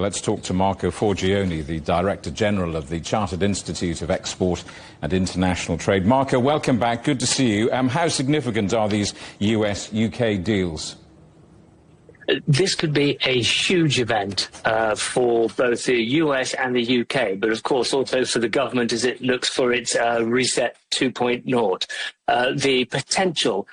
Well, let's talk to Marco Forgione, the Director General of the Chartered Institute of Export and International Trade. Marco, welcome back. Good to see you. How significant are these US-UK deals? This could be a huge event for both the US and the UK, but of course also for the government as it looks for its Reset 2.0. The potential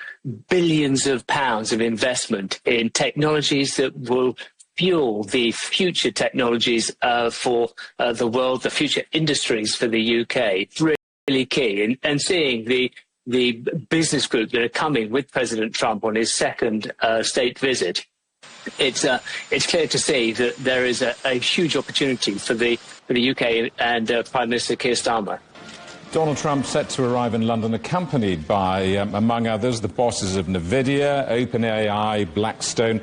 billions of pounds of investment in technologies that will fuel the future technologies for the world, the future industries for the UK, really key. And seeing the business group that are coming with President Trump on his second state visit, it's clear to see that there is a huge opportunity for the UK and Prime Minister Keir Starmer. Donald Trump set to arrive in London accompanied by, among others, the bosses of NVIDIA, OpenAI, Blackstone.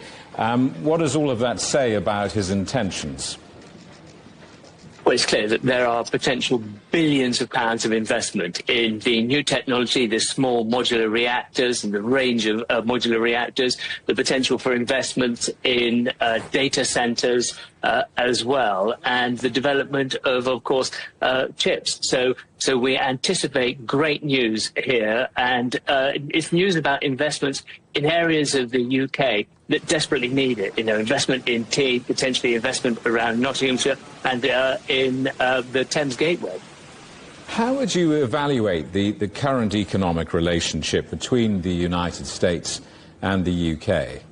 What does all of that say about his intentions? Well, it's clear that there are potential billions of pounds of investment in the new technology, the small modular reactors and the range of modular reactors, the potential for investment in data centers as well, and the development of course, chips. So we anticipate great news here, and it's news about investments in areas of the UK that desperately need it. You know, investment in tea, potentially investment around Nottinghamshire and in the Thames Gateway. How would you evaluate the current economic relationship between the United States and the UK?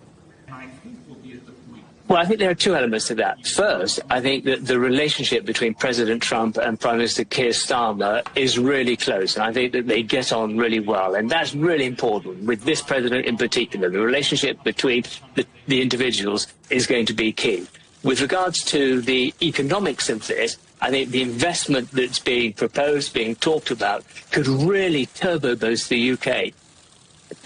Well, I think there are two elements to that. First, I think that the relationship between President Trump and Prime Minister Keir Starmer is really close, and I think that they get on really well, and that's really important. With this president in particular, the relationship between the individuals is going to be key. With regards to the economics of this, I think the investment that's being proposed, being talked about, could really turbo boost the UK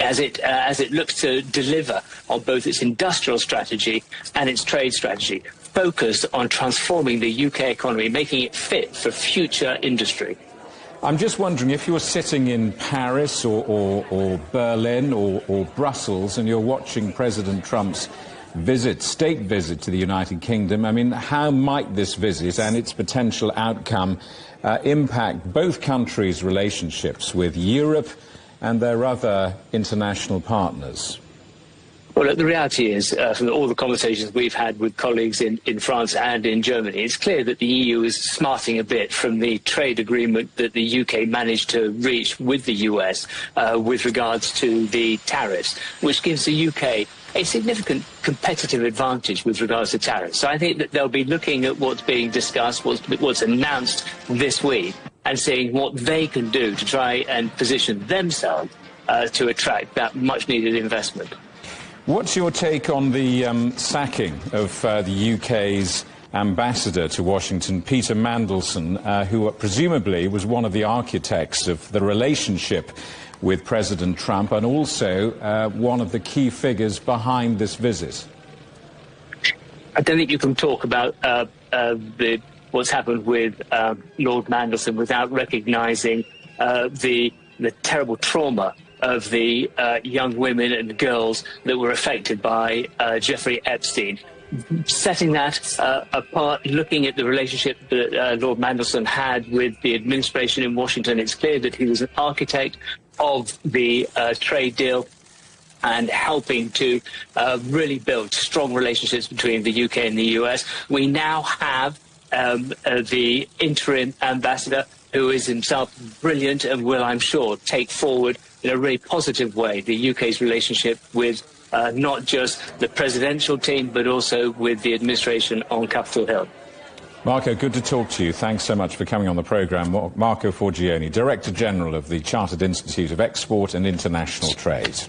as it looks to deliver on both its industrial strategy and its trade strategy, focused on transforming the UK economy, making it fit for future industry. I'm just wondering, if you're sitting in Paris or Berlin or Brussels and you're watching President Trump's state visit to the United Kingdom, I mean, how might this visit and its potential outcome impact both countries' relationships with Europe and their other international partners? Well, look, the reality is, from all the conversations we've had with colleagues in France and in Germany, it's clear that the EU is smarting a bit from the trade agreement that the UK managed to reach with the US with regards to the tariffs, which gives the UK a significant competitive advantage with regards to tariffs. So I think that they'll be looking at what's being discussed, what's announced this week, and seeing what they can do to try and position themselves to attract that much-needed investment. What's your take on the sacking of the UK's ambassador to Washington, Peter Mandelson, who presumably was one of the architects of the relationship with President Trump and also one of the key figures behind this visit? I don't think you can talk about what's happened with Lord Mandelson without recognising the terrible trauma of the young women and girls that were affected by Jeffrey Epstein. Setting that apart, looking at the relationship that Lord Mandelson had with the administration in Washington, it's clear that he was an architect of the trade deal and helping to really build strong relationships between the UK and the US. We now have the interim ambassador, who is himself brilliant and will, I'm sure, take forward in a really positive way the UK's relationship with not just the presidential team, but also with the administration on Capitol Hill. Marco, good to talk to you. Thanks so much for coming on the programme. Marco Forgione, Director General of the Chartered Institute of Export and International Trade.